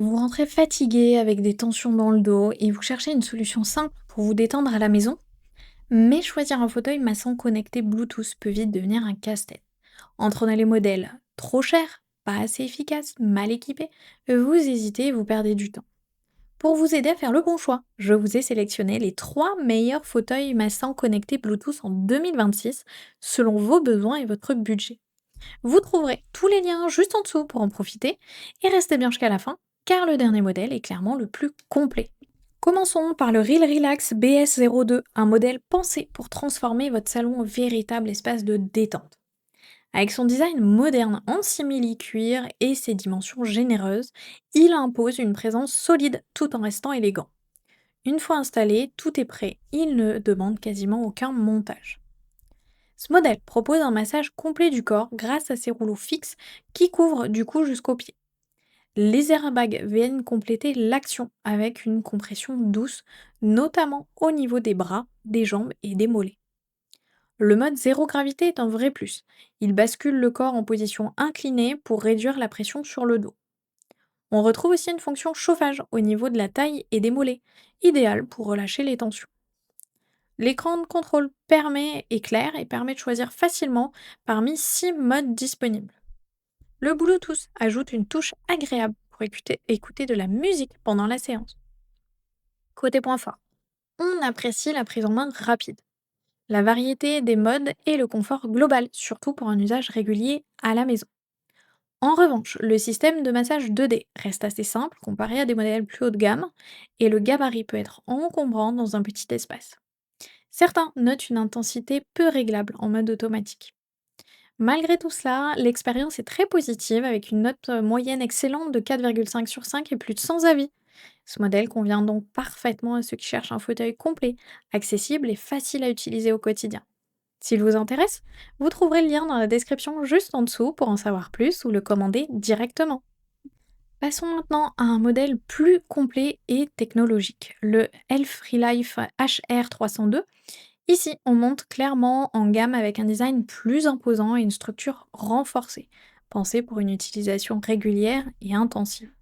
Vous rentrez fatigué avec des tensions dans le dos et vous cherchez une solution simple pour vous détendre à la maison, mais choisir un fauteuil massant connecté Bluetooth peut vite devenir un casse-tête. Entre les modèles trop chers, pas assez efficaces, mal équipés, vous hésitez et vous perdez du temps. Pour vous aider à faire le bon choix, je vous ai sélectionné les 3 meilleurs fauteuils massants connectés Bluetooth en 2026 selon vos besoins et votre budget. Vous trouverez tous les liens juste en dessous pour en profiter et restez bien jusqu'à la fin car le dernier modèle est clairement le plus complet. Commençons par le Real Relax BS02, un modèle pensé pour transformer votre salon en véritable espace de détente. Avec son design moderne en simili-cuir et ses dimensions généreuses, il impose une présence solide tout en restant élégant. Une fois installé, tout est prêt, il ne demande quasiment aucun montage. Ce modèle propose un massage complet du corps grâce à ses rouleaux fixes qui couvrent du cou jusqu'aux pieds. Les airbags viennent compléter l'action avec une compression douce, notamment au niveau des bras, des jambes et des mollets. Le mode zéro gravité est un vrai plus. Il bascule le corps en position inclinée pour réduire la pression sur le dos. On retrouve aussi une fonction chauffage au niveau de la taille et des mollets, idéale pour relâcher les tensions. L'écran de contrôle est clair et permet de choisir facilement parmi 6 modes disponibles. Le Bluetooth ajoute une touche agréable pour écouter de la musique pendant la séance. Côté point fort, on apprécie la prise en main rapide, la variété des modes et le confort global, surtout pour un usage régulier à la maison. En revanche, le système de massage 2D reste assez simple comparé à des modèles plus haut de gamme et le gabarit peut être encombrant dans un petit espace. Certains notent une intensité peu réglable en mode automatique. Malgré tout cela, l'expérience est très positive avec une note moyenne excellente de 4,5 sur 5 et plus de 100 avis. Ce modèle convient donc parfaitement à ceux qui cherchent un fauteuil complet, accessible et facile à utiliser au quotidien. S'il vous intéresse, vous trouverez le lien dans la description juste en dessous pour en savoir plus ou le commander directement. Passons maintenant à un modèle plus complet et technologique, le Elf Relife HR302. Ici, on monte clairement en gamme avec un design plus imposant et une structure renforcée, pensée pour une utilisation régulière et intensive.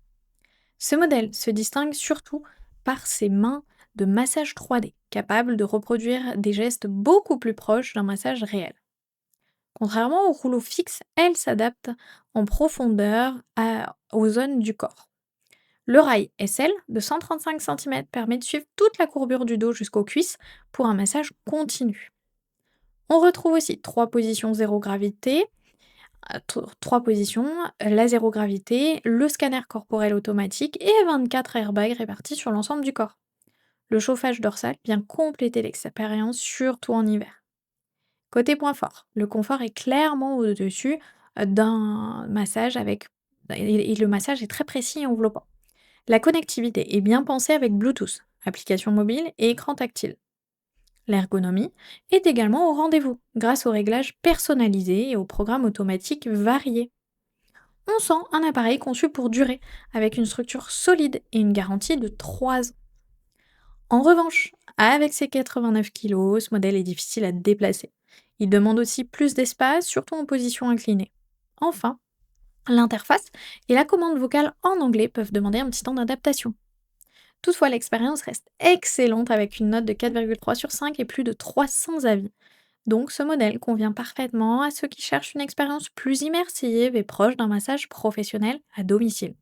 Ce modèle se distingue surtout par ses mains de massage 3D, capables de reproduire des gestes beaucoup plus proches d'un massage réel. Contrairement au rouleau fixe, elle s'adapte en profondeur aux zones du corps. Le rail SL de 135 cm permet de suivre toute la courbure du dos jusqu'aux cuisses pour un massage continu. On retrouve aussi 3 positions zéro gravité, 3 positions, la zéro gravité, le scanner corporel automatique et 24 airbags répartis sur l'ensemble du corps. Le chauffage dorsal vient compléter l'expérience, surtout en hiver. Côté point fort, le confort est clairement au-dessus d'un massage et le massage est très précis et enveloppant. La connectivité est bien pensée avec Bluetooth, application mobile et écran tactile. L'ergonomie est également au rendez-vous, grâce aux réglages personnalisés et aux programmes automatiques variés. On sent un appareil conçu pour durer, avec une structure solide et une garantie de 3 ans. En revanche, avec ses 89 kg, ce modèle est difficile à déplacer. Il demande aussi plus d'espace, surtout en position inclinée. Enfin, l'interface et la commande vocale en anglais peuvent demander un petit temps d'adaptation. Toutefois, l'expérience reste excellente avec une note de 4,3 sur 5 et plus de 300 avis. Donc ce modèle convient parfaitement à ceux qui cherchent une expérience plus immersive et proche d'un massage professionnel à domicile.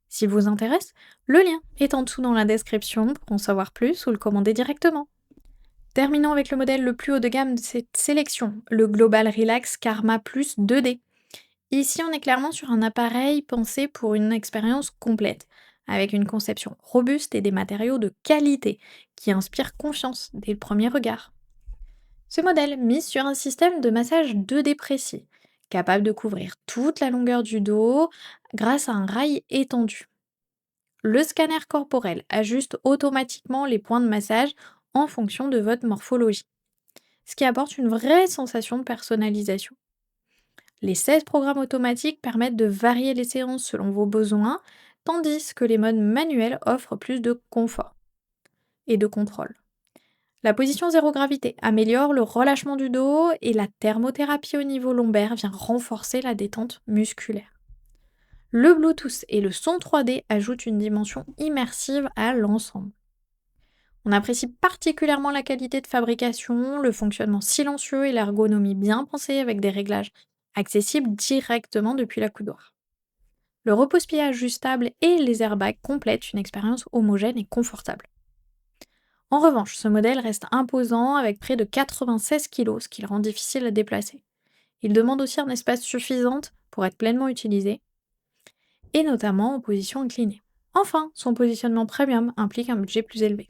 S'il vous intéresse, le lien est en dessous dans la description pour en savoir plus ou le commander directement. Terminons avec le modèle le plus haut de gamme de cette sélection, le Global Relax Karma Plus 2D. Ici, on est clairement sur un appareil pensé pour une expérience complète, avec une conception robuste et des matériaux de qualité qui inspirent confiance dès le premier regard. Ce modèle mise sur un système de massage 2D précis, capable de couvrir toute la longueur du dos grâce à un rail étendu. Le scanner corporel ajuste automatiquement les points de massage en fonction de votre morphologie, ce qui apporte une vraie sensation de personnalisation. Les 16 programmes automatiques permettent de varier les séances selon vos besoins, tandis que les modes manuels offrent plus de confort et de contrôle. La position zéro gravité améliore le relâchement du dos et la thermothérapie au niveau lombaire vient renforcer la détente musculaire. Le Bluetooth et le son 3D ajoutent une dimension immersive à l'ensemble. On apprécie particulièrement la qualité de fabrication, le fonctionnement silencieux et l'ergonomie bien pensée avec des réglages accessibles directement depuis la coudoir. Le repose-pied ajustable et les airbags complètent une expérience homogène et confortable. En revanche, ce modèle reste imposant avec près de 96 kg, ce qui le rend difficile à déplacer. Il demande aussi un espace suffisant pour être pleinement utilisé, et notamment en position inclinée. Enfin, son positionnement premium implique un budget plus élevé.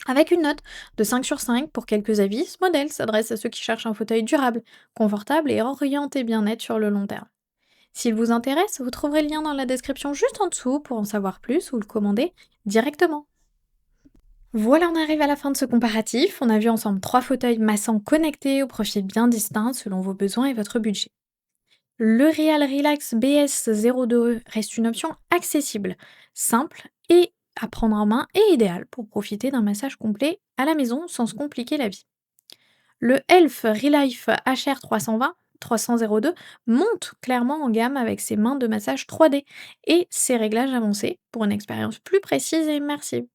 Avec une note de 5 sur 5 pour quelques avis, ce modèle s'adresse à ceux qui cherchent un fauteuil durable, confortable et orienté bien-être sur le long terme. S'il vous intéresse, vous trouverez le lien dans la description juste en dessous pour en savoir plus ou le commander directement. Voilà, on arrive à la fin de ce comparatif. On a vu ensemble 3 fauteuils massants connectés au profil bien distinct selon vos besoins et votre budget. Le Real Relax BS02 reste une option accessible, simple et à prendre en main et idéale pour profiter d'un massage complet à la maison sans se compliquer la vie. Le Elf Relife HR 320 302 monte clairement en gamme avec ses mains de massage 3D et ses réglages avancés pour une expérience plus précise et immersive.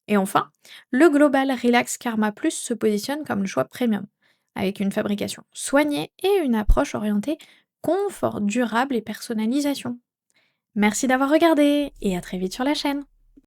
Et enfin, le Global Relax Karma Plus se positionne comme le choix premium, avec une fabrication soignée et une approche orientée confort durable et personnalisation. Merci d'avoir regardé et à très vite sur la chaîne.